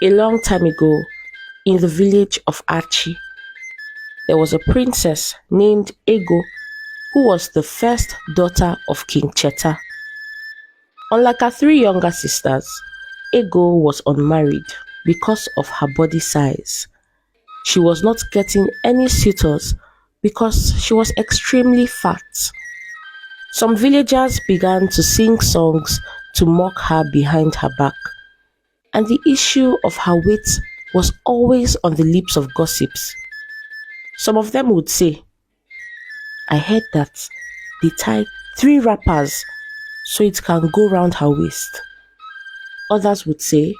A long time ago, in the village of Achi, there was a princess named Ego who was the first daughter of King Cheta. Unlike her three younger sisters, Ego was unmarried because of her body size. She was not getting any suitors because she was extremely fat. Some villagers began to sing songs to mock her behind her back, and the issue of her weight was always on the lips of gossips. Some of them would say, "I heard that they tie three wrappers so it can go round her waist." Others would say,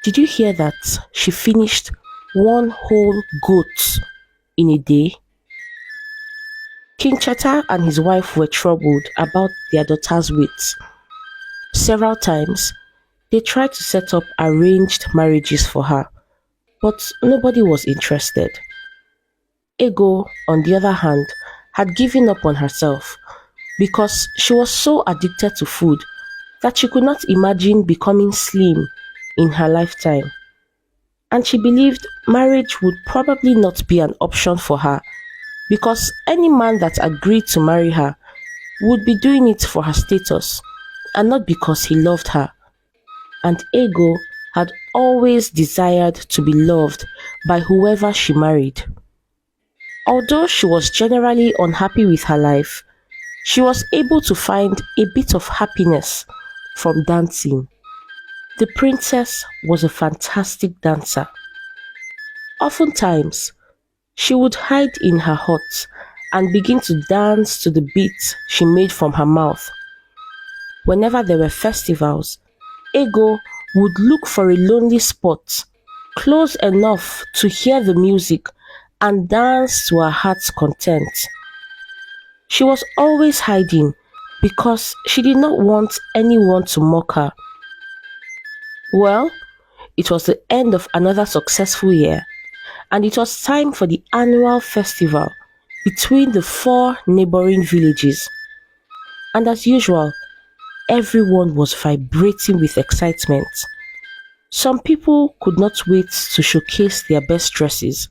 "Did you hear that she finished one whole goat in a day?" King Cheta and his wife were troubled about their daughter's weight. Several times, they tried to set up arranged marriages for her, but nobody was interested. Ego, on the other hand, had given up on herself because she was so addicted to food that she could not imagine becoming slim in her lifetime. And she believed marriage would probably not be an option for her because any man that agreed to marry her would be doing it for her status and not because he loved her. And Ego had always desired to be loved by whoever she married. Although she was generally unhappy with her life, she was able to find a bit of happiness from dancing. The princess was a fantastic dancer. Oftentimes, she would hide in her hut and begin to dance to the beats she made from her mouth. Whenever there were festivals, Ego would look for a lonely spot close enough to hear the music and dance to her heart's content. She was always hiding because she did not want anyone to mock her. Well, it was the end of another successful year, and it was time for the annual festival between the four neighboring villages. And as usual, everyone was vibrating with excitement. Some people could not wait to showcase their best dresses.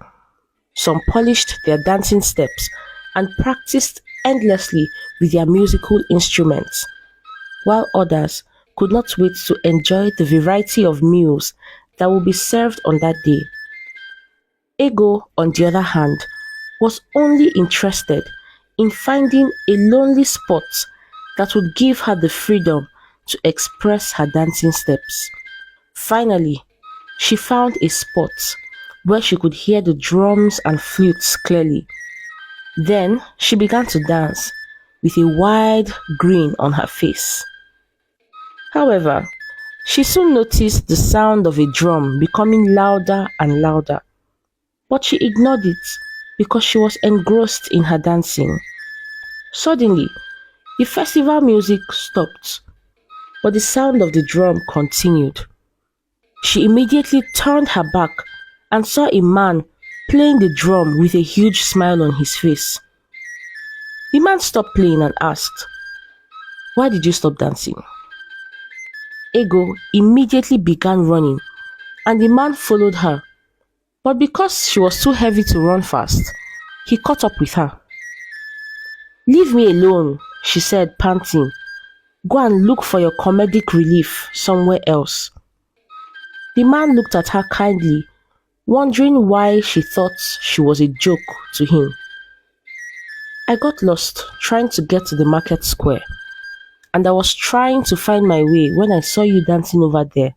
Some polished their dancing steps and practiced endlessly with their musical instruments, while others could not wait to enjoy the variety of meals that would be served on that day. Ego, on the other hand, was only interested in finding a lonely spot that would give her the freedom to express her dancing steps. Finally, she found a spot where she could hear the drums and flutes clearly. Then she began to dance with a wide grin on her face. However, she soon noticed the sound of a drum becoming louder and louder, but she ignored it because she was engrossed in her dancing. Suddenly, the festival music stopped, but the sound of the drum continued. She immediately turned her back and saw a man playing the drum with a huge smile on his face. The man stopped playing and asked, "Why did you stop dancing?" Ego immediately began running, and the man followed her. But because she was too heavy to run fast, he caught up with her. "Leave me alone," she said, panting. "Go and look for your comedic relief somewhere else." The man looked at her kindly, wondering why she thought she was a joke to him. "I got lost trying to get to the market square, and I was trying to find my way when I saw you dancing over there,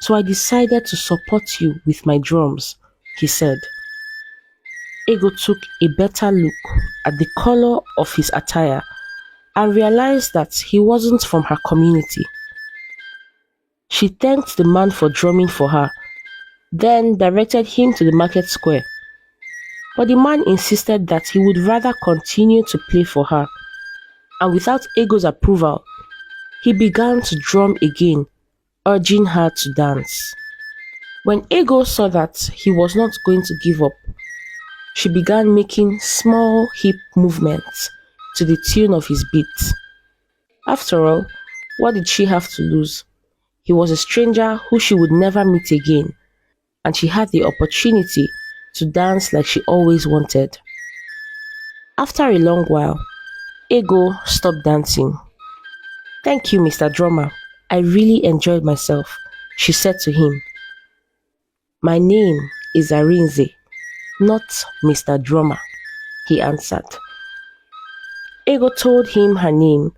so I decided to support you with my drums," he said. Ego took a better look at the color of his attire and realized that he wasn't from her community. She thanked the man for drumming for her, then directed him to the market square. But the man insisted that he would rather continue to play for her, and without Ego's approval, he began to drum again, urging her to dance. When Ego saw that he was not going to give up, she began making small hip movements to the tune of his beat. After all, what did she have to lose? He was a stranger who she would never meet again, and she had the opportunity to dance like she always wanted. After a long while, Ego stopped dancing. "Thank you, Mr. Drummer. I really enjoyed myself," she said to him. "My name is Arinze, not Mr. Drummer," he answered. Ego told him her name,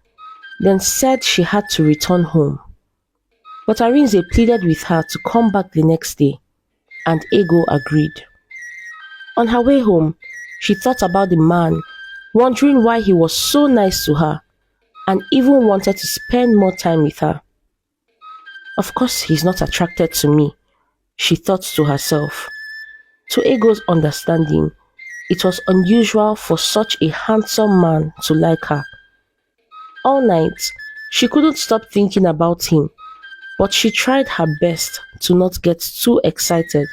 then said she had to return home. But Arinze pleaded with her to come back the next day, and Ego agreed. On her way home, she thought about the man, wondering why he was so nice to her, and even wanted to spend more time with her. "Of course he's not attracted to me," she thought to herself. To Ego's understanding, it was unusual for such a handsome man to like her. All night, she couldn't stop thinking about him, but she tried her best to not get too excited.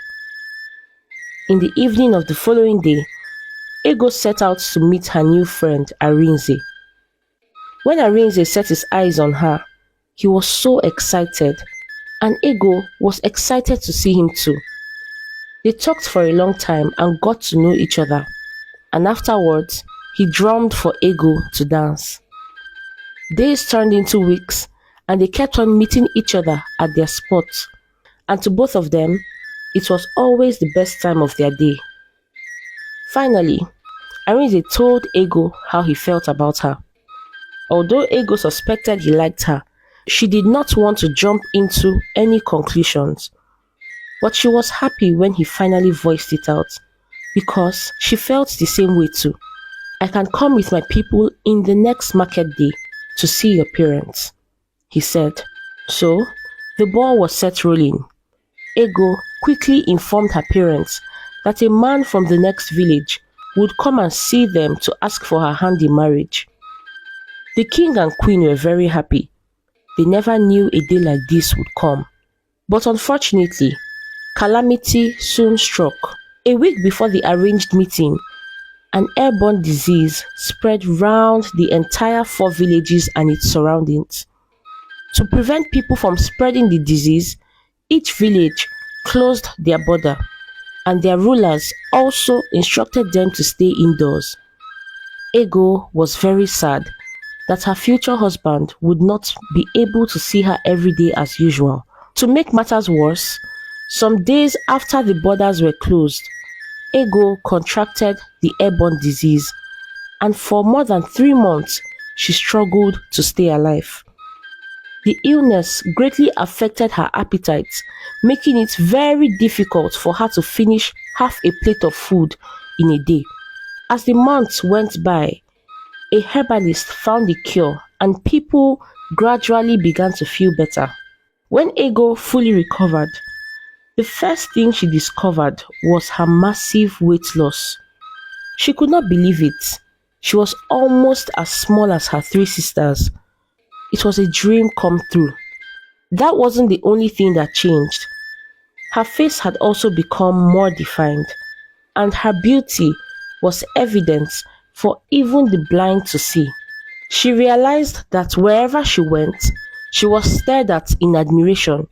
In the evening of the following day, Ego set out to meet her new friend Arinze. When Arinze set his eyes on her, he was so excited, and Ego was excited to see him too. They talked for a long time and got to know each other, and afterwards, he drummed for Ego to dance. Days turned into weeks, and they kept on meeting each other at their spots, and to both of them, it was always the best time of their day. Finally, Arinze told Ego how he felt about her. Although Ego suspected he liked her, she did not want to jump into any conclusions. But she was happy when he finally voiced it out, because she felt the same way too. "I can come with my people in the next market day to see your parents," he said. So, the ball was set rolling. Ego quickly informed her parents that a man from the next village would come and see them to ask for her hand in marriage. The king and queen were very happy. They never knew a day like this would come. But unfortunately, calamity soon struck. A week before the arranged meeting, an airborne disease spread round the entire 4 villages and its surroundings. To prevent people from spreading the disease, each village closed their border, and their rulers also instructed them to stay indoors. Ego was very sad that her future husband would not be able to see her every day as usual. To make matters worse, some days after the borders were closed, Ego contracted the airborne disease, and for more than 3 months, she struggled to stay alive. The illness greatly affected her appetite, making it very difficult for her to finish half a plate of food in a day. As the months went by, a herbalist found a cure, and people gradually began to feel better. When Ego fully recovered, the first thing she discovered was her massive weight loss. She could not believe it. She was almost as small as her 3 sisters. It was a dream come true. That wasn't the only thing that changed. Her face had also become more defined, and her beauty was evident for even the blind to see. She realized that wherever she went, she was stared at in admiration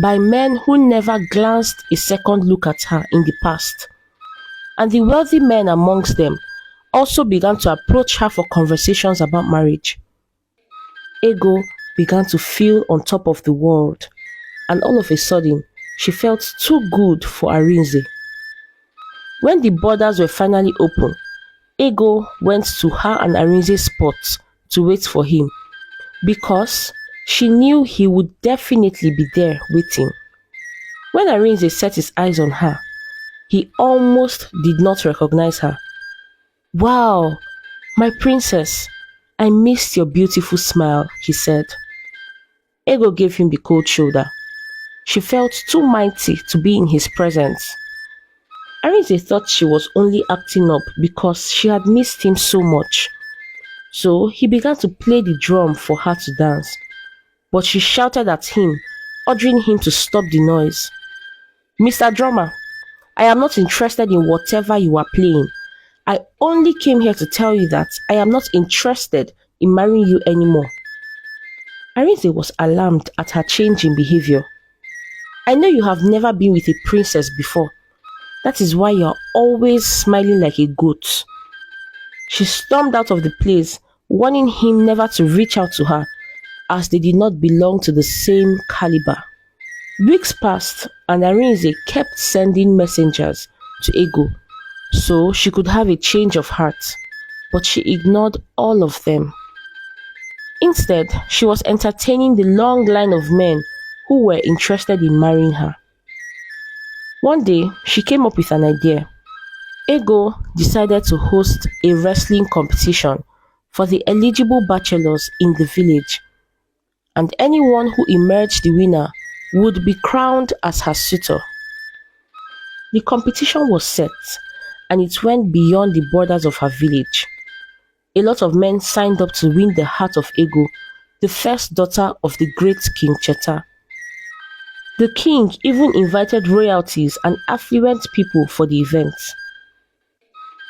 by men who never glanced a second look at her in the past. And the wealthy men amongst them also began to approach her for conversations about marriage. Ego began to feel on top of the world, and all of a sudden, she felt too good for Arinze. When the borders were finally open, Ego went to her and Arinze's spot to wait for him, because she knew he would definitely be there waiting. When Arinze set his eyes on her, he almost did not recognize her. "Wow, my princess, I missed your beautiful smile," he said. Ego gave him the cold shoulder. She felt too mighty to be in his presence. Arinze thought she was only acting up because she had missed him so much. So he began to play the drum for her to dance. But she shouted at him, ordering him to stop the noise. "Mr. Drummer, I am not interested in whatever you are playing. I only came here to tell you that I am not interested in marrying you anymore." Arinze was alarmed at her change in behavior. I know you have never been with a princess before. That is why you are always smiling like a goat. She stormed out of the place, warning him never to reach out to her, as they did not belong to the same caliber. Weeks passed, and Arinze kept sending messengers to Ego so she could have a change of heart, but she ignored all of them. Instead, she was entertaining the long line of men who were interested in marrying her. One day, she came up with an idea. Ego decided to host a wrestling competition for the eligible bachelors in the village, and anyone who emerged the winner would be crowned as her suitor. The competition was set, and it went beyond the borders of her village. A lot of men signed up to win the heart of Ego, the first daughter of the great King Cheta. The king even invited royalties and affluent people for the event.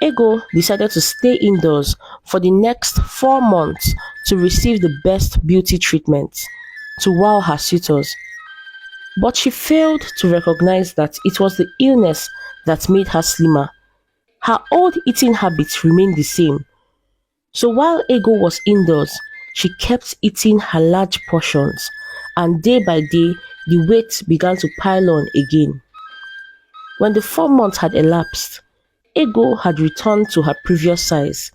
Ego decided to stay indoors for the next 4 months to receive the best beauty treatment to wow her suitors. But she failed to recognize that it was the illness that made her slimmer. Her old eating habits remained the same. So while Ego was indoors, she kept eating her large portions, and day by day, the weight began to pile on again. When the 4 months had elapsed, Ego had returned to her previous size.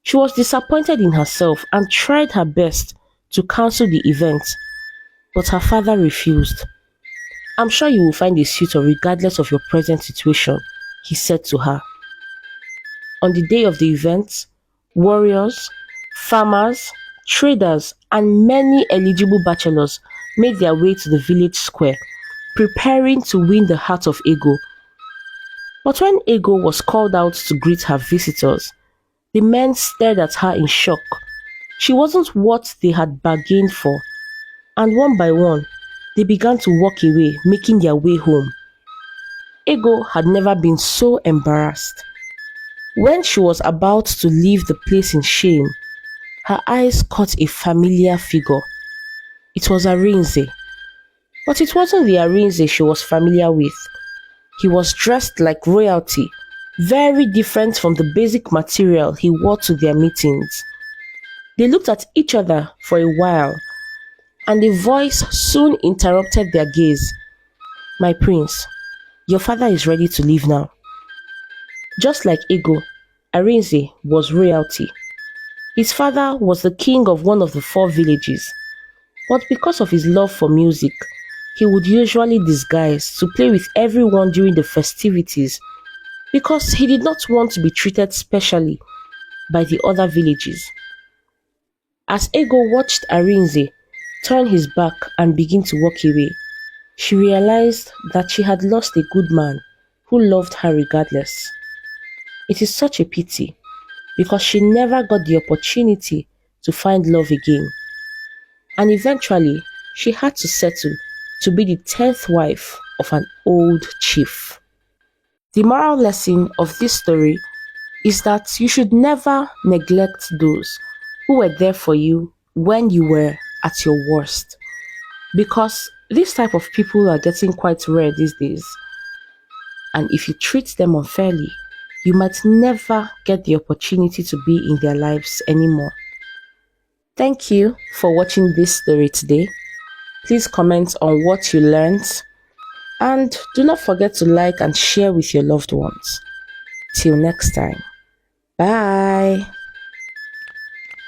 She was disappointed in herself and tried her best to cancel the event, but her father refused. "I'm sure you will find a suitor regardless of your present situation," he said to her. On the day of the event, warriors, farmers, traders, and many eligible bachelors made their way to the village square, preparing to win the heart of Ego. But when Ego was called out to greet her visitors, the men stared at her in shock. She wasn't what they had bargained for, and one by one, they began to walk away, making their way home. Ego had never been so embarrassed. When she was about to leave the place in shame, her eyes caught a familiar figure. It was Arinze. But it wasn't the Arinze she was familiar with. He was dressed like royalty, very different from the basic material he wore to their meetings. They looked at each other for a while, and a voice soon interrupted their gaze. "My prince, your father is ready to leave now." Just like Ego, Arinze was royalty. His father was the king of one of the 4 villages, but because of his love for music, he would usually disguise to play with everyone during the festivities because he did not want to be treated specially by the other villages. As Ego watched Arinze turn his back and begin to walk away, she realized that she had lost a good man who loved her regardless. It is such a pity because she never got the opportunity to find love again. And eventually, she had to settle to be the 10th wife of an old chief. The moral lesson of this story is that you should never neglect those who were there for you when you were at your worst, because this type of people are getting quite rare these days, and if you treat them unfairly, you might never get the opportunity to be in their lives anymore. Thank you for watching this story today. Please comment on what you learned, and do not forget to like and share with your loved ones. Till next time, bye.